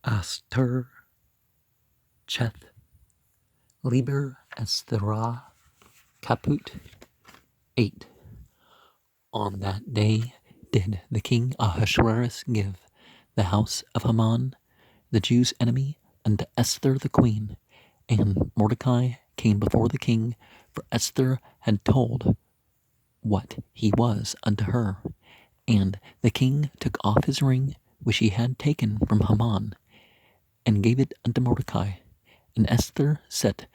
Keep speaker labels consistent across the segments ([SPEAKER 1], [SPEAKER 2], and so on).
[SPEAKER 1] Aster Cheth Liber Estherae Caput 8. On that day did the king Ahasuerus give the house of Haman, the Jews' enemy, unto Esther the queen. And Mordecai came before the king, for Esther had told what he was unto her. And the king took off his ring, which he had taken from Haman, and gave it unto Mordecai. And Esther set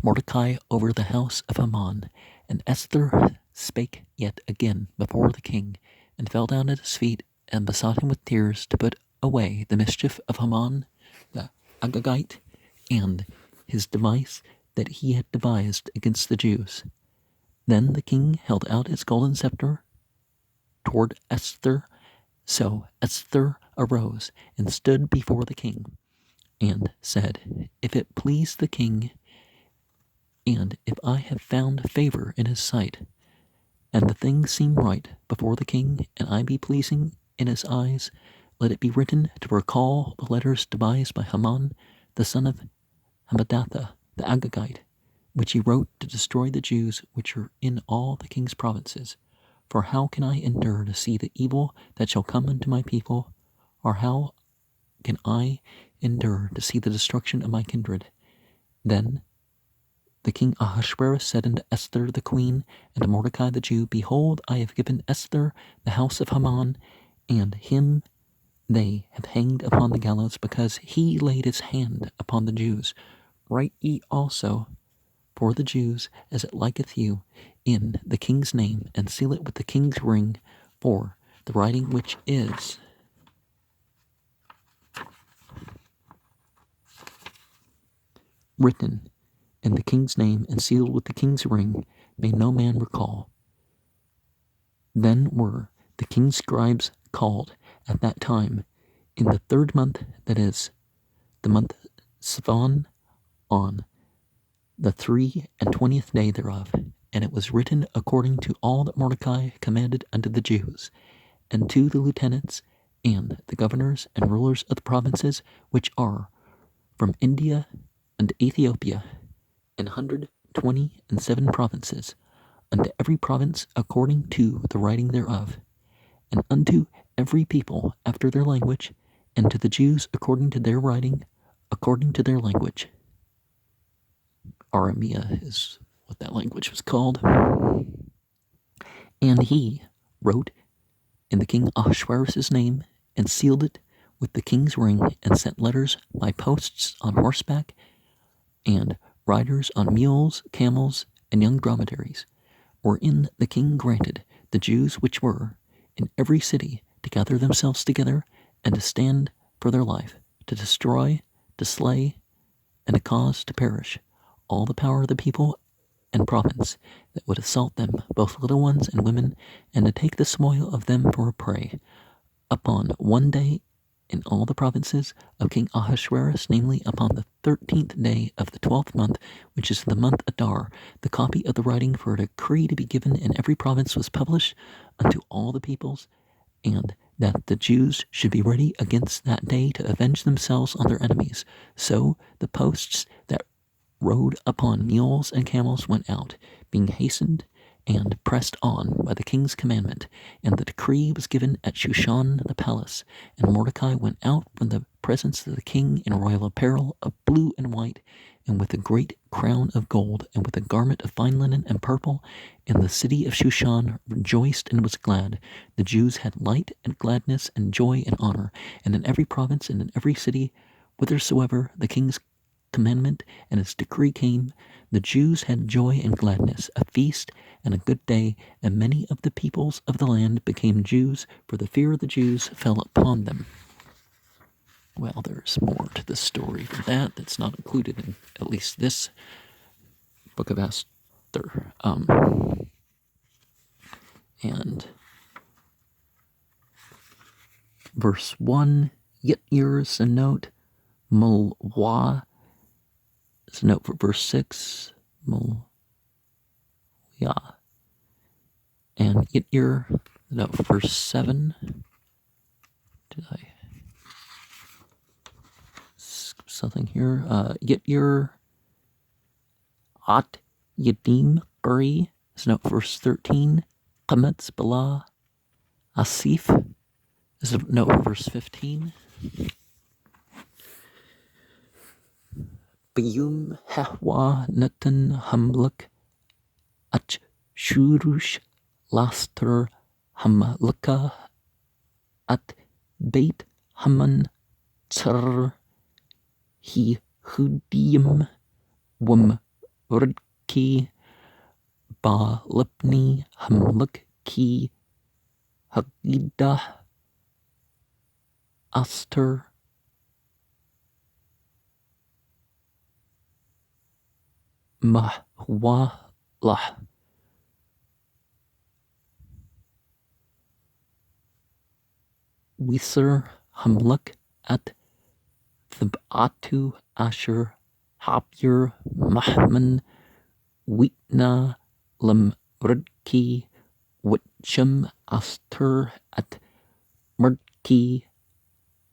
[SPEAKER 1] Mordecai over the house of Haman. And Esther spake yet again before the king, and fell down at his feet, and besought him with tears to put away the mischief of Haman the Agagite, and his device that he had devised against the Jews. Then the king held out his golden scepter toward Esther. So Esther arose and stood before the king, and said, If it please the king, and if I have found favor in his sight, and the thing seem right before the king, and I be pleasing in his eyes, let it be written to recall the letters devised by Haman, the son of Hammedatha, the Agagite, which he wrote to destroy the Jews which are in all the king's provinces. For how can I endure to see the evil that shall come unto my people, or how can I endure to see the destruction of my kindred? Then the king Ahasuerus said unto Esther the queen, and to Mordecai the Jew, Behold, I have given Esther the house of Haman, and him they have hanged upon the gallows, because he laid his hand upon the Jews. Write ye also for the Jews as it liketh you, in the king's name, and seal it with the king's ring, for the writing which is written in the king's name and sealed with the king's ring may no man recall. Then were the king's scribes called at that time in the 3rd month, that is, the month Sivan, on the 23 day thereof. And it was written according to all that Mordecai commanded unto the Jews, and to the lieutenants, and the governors and rulers of the provinces which are from India and Ethiopia, 127 provinces, unto every province according to the writing thereof, and unto every people after their language, and to the Jews according to their writing, according to their language. Aramea is what that language was called. And he wrote in the king Ahasuerus' name, and sealed it with the king's ring, and sent letters by posts on horseback, and riders on mules, camels, and young dromedaries, wherein the king granted the Jews which were in every city to gather themselves together, and to stand for their life, to destroy, to slay, and to cause to perish all the power of the people and province that would assault them, both little ones and women, and to take the spoil of them for a prey, upon one day in all the provinces of King Ahasuerus, namely upon the 13th day of the 12th month, which is the month Adar. The copy of the writing for a decree to be given in every province was published unto all the peoples, and that the Jews should be ready against that day to avenge themselves on their enemies. So the posts that rode upon mules and camels went out, being hastened and pressed on by the king's commandment. And the decree was given at Shushan the palace. And Mordecai went out from the presence of the king in royal apparel of blue and white, and with a great crown of gold, and with a garment of fine linen and purple. And the city of Shushan rejoiced and was glad. The Jews had light and gladness and joy and honor. And in every province and in every city, whithersoever the king's commandment and his decree came, the Jews had joy and gladness, a feast and a good day, and many of the peoples of the land became Jews, for the fear of the Jews fell upon them. Well, there's more to the story than that's not included in at least this book of Esther. And verse 1, Yit'yer is a note, Mulwa is a note for verse 6, Mulya, and Yit'yer, a note for verse 7. Did I? something here. Get your At Yadim Uri is note verse 13. Qametz Bala Asif is note verse 15. Biyum Hahwa Natan Hamluk Ach Shurush Laster Hamluka At Beit Haman Tsar He Hudim Wum Rudki Ba Lipni Hamluk Ki Hagidah Aster Mahwalah Wiser Hamluk At Thibatu Asher Hapir Mahman Witna Lam Rudki Witcham Aster At Murdki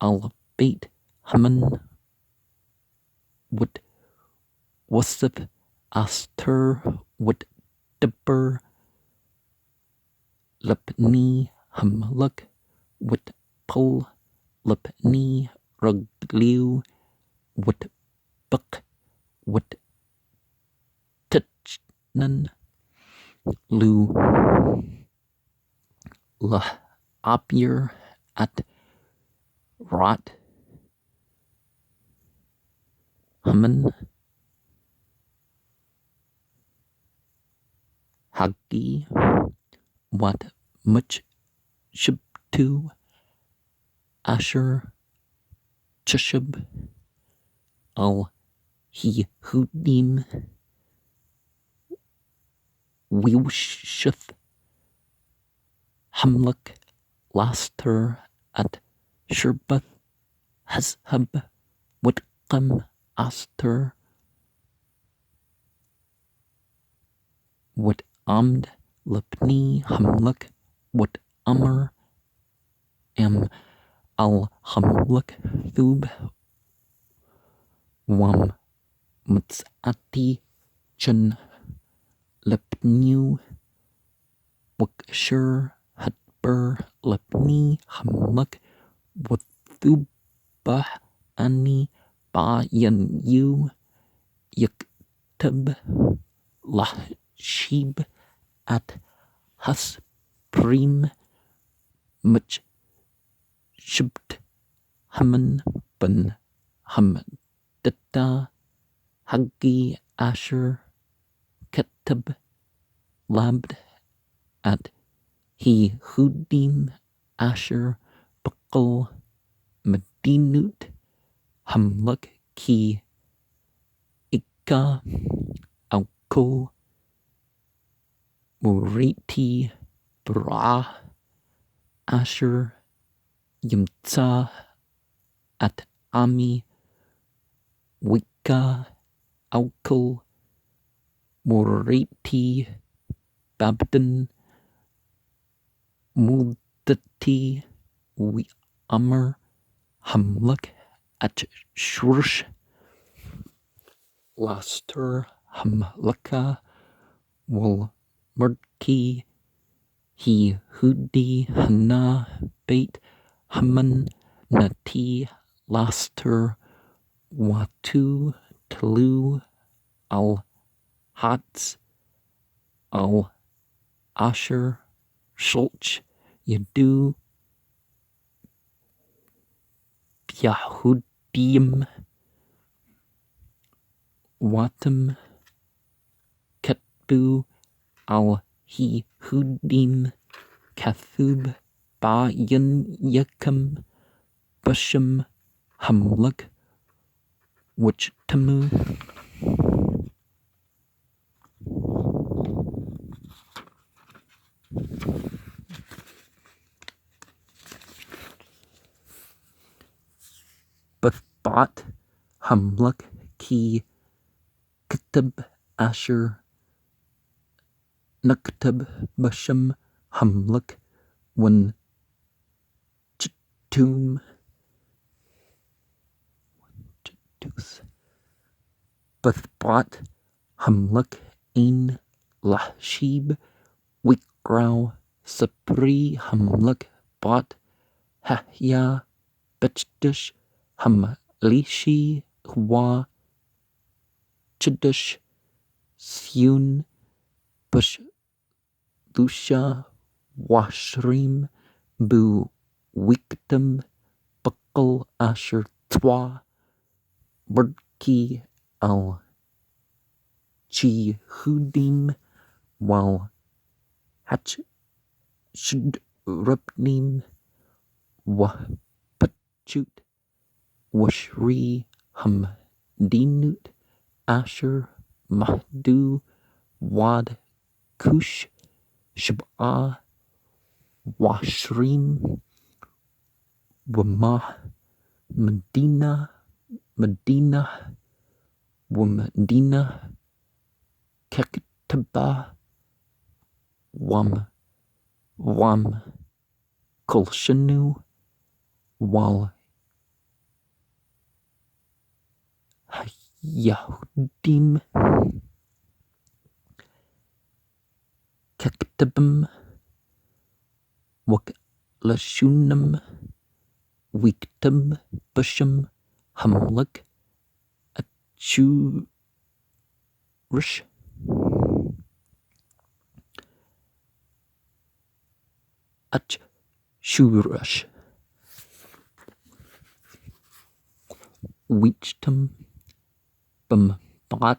[SPEAKER 1] Al Beit Haman Wit Wasif Aster Wit Dibber Lepni Hamluk Wit Pul Lepni Rugliu Wit Buk Wit Tichnan Lu La Apir At Rot Haman Hagi Wat Much Shibtu Asher Chushib Al He Hudim Wiushith Hamluk Laster At Sherbath Hazhab Witqam Aster Wit Amd Lepni Hamluk Wit Amr Am Al Hamluk Thub Wam Mutsati Chun Lepnu Wukshur Hatber Lepni Hamluk Wathubah Ani Ba Yan Yu Yaktub Lahshib At Hasprim Much Shibt Haman Ben Hamdata Hagi Asher Ketab Labd At He Hudim Asher Bakal Medinut Hamluk Ki Ika Auko Muriti Bra Asher Yimtsa At Ami Wika Auko Muriti Babden Mudati Wi Amr Hamluk At Shursh Laster Hamluka Wal Murdki He Hudi Hana Beit Haman Nati Laster Watu Tlu Al Hats Al Asher Shulch Yadu Yahudim Watam Ketbu Al He Hudim Kathub Ba Yin Yakam Basham Hamluk Which Tamu Bathbat Hamluk Ki Kitab Asher Naktab Basham Hamluk When Chitum Gus. Bethbot Hamluk Ein Lashib Wikrau Sapri Hamluk Bot Hahya Betchdish Hamlishi Hwa Chidish Syun Bush Lusha Washrim Bu Wiktum Buckle Asher Twa Birdki Al Chihudim Wal Hatch Shudrupnim Wapachut Washri Hamdinut Asher Mahdu Wad Kush Shab'a Washrim Wamah Medina Wamedina Kektaba Wam Kolshanu Wal Yahudim Kektabim Waklashunam Wiktum Busham Hamluk Achurish Achshurash Wichtum Bumbat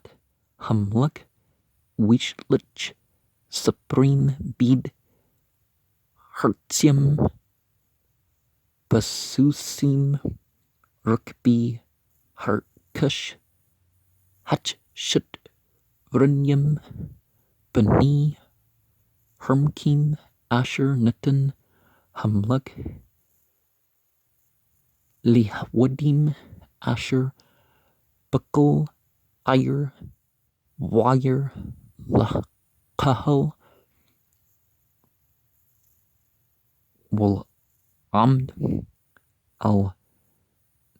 [SPEAKER 1] Hamluk Wishlich Supreme Bid Hertzium Basusim Rukbi Harkush Hatchshut Runyam Bani Hermkim Asher Nutten Hamluk Lihwadim Asher Buckle Ire Wire Lachahal Wal Amd Al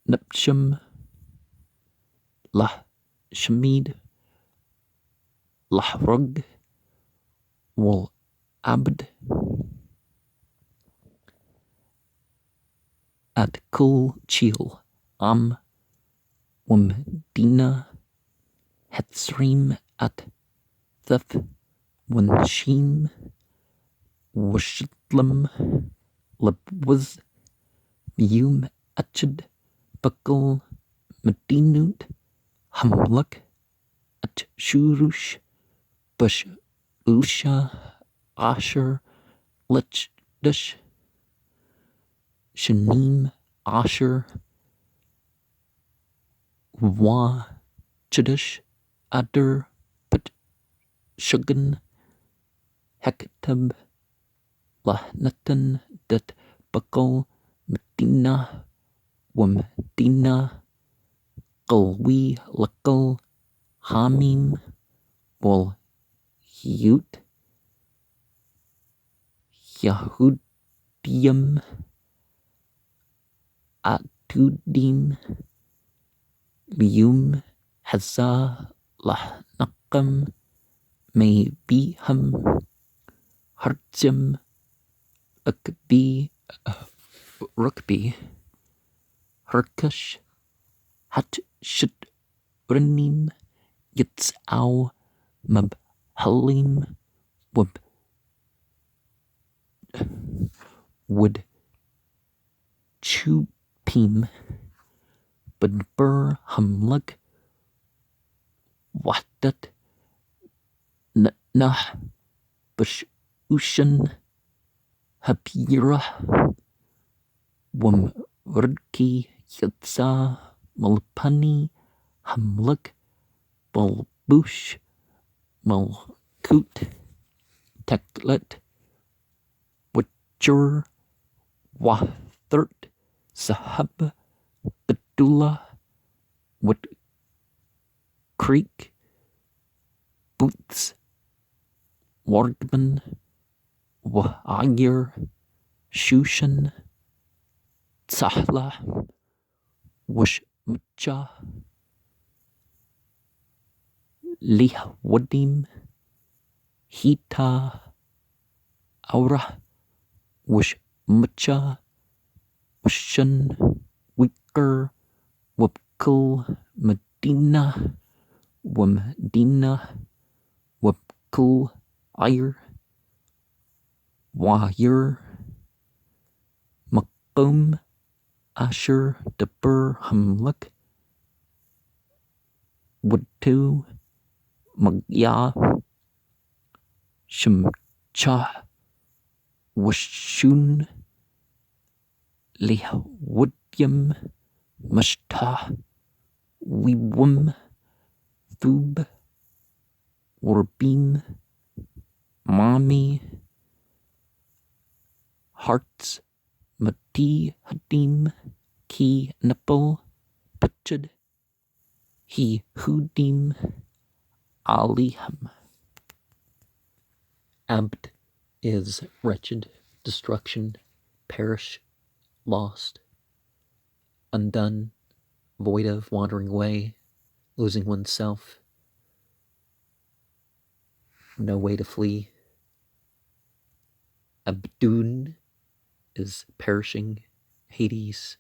[SPEAKER 1] Nipsham Lah Shamid Lahrug Wal Abd At Kul Chil Am Wamdina Hetzrim At Theth Wanshim Washitlam Labwaz Yum Achid Buckle Medinut Hamluk At Shurush Bush Usha Asher Lichdish Shanim Asher Wa Chidish Adder Put Shugan Hektab Lahnatan Dat Buckle Medina Wamdina Qalwi Lakal Hamim Wal Yut Yahudim Atudim Lium Hazah Lahnakam May Biham Hartzim Rukbi Harkush Hatshut Ranim Yitzau Mabhalim Would Chupim Badbur Hamluk Wahdat Nah Bushushan Hapira Wamrudki Yatsa Malpani Hamluk Balbush Malkut Teklet Witcher Wathert Sahab Bedullah Wit Creek Boots Wardman Wahagir Shushan Tsahla Washmcha Lihwadim, Hita, Aura, Wishmucha, Wishan, Wicker, Wapkul, Medina, Wamdina, Wapkul, Ire, Wahir, Makum, Asher, Debur, Hamluk, Wudtu, Magya, Shemcha, Washun, Lihwudyam, Mashta, Wiwum, Thub, Warbim, Mami, Hearts, Mati, Hadim, Ki, Nipple, Putchud, He, Hudim, Aliham. Abd is wretched, destruction, perish, lost, undone, void of, wandering away, losing oneself, no way to flee. Abdun is perishing, Hades,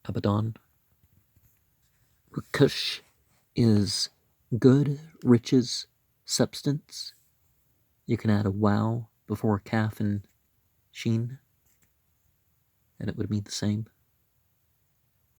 [SPEAKER 1] Abaddon. Rukush is good, riches, substance. You can add a wow before kaf and sheen, and it would mean the same.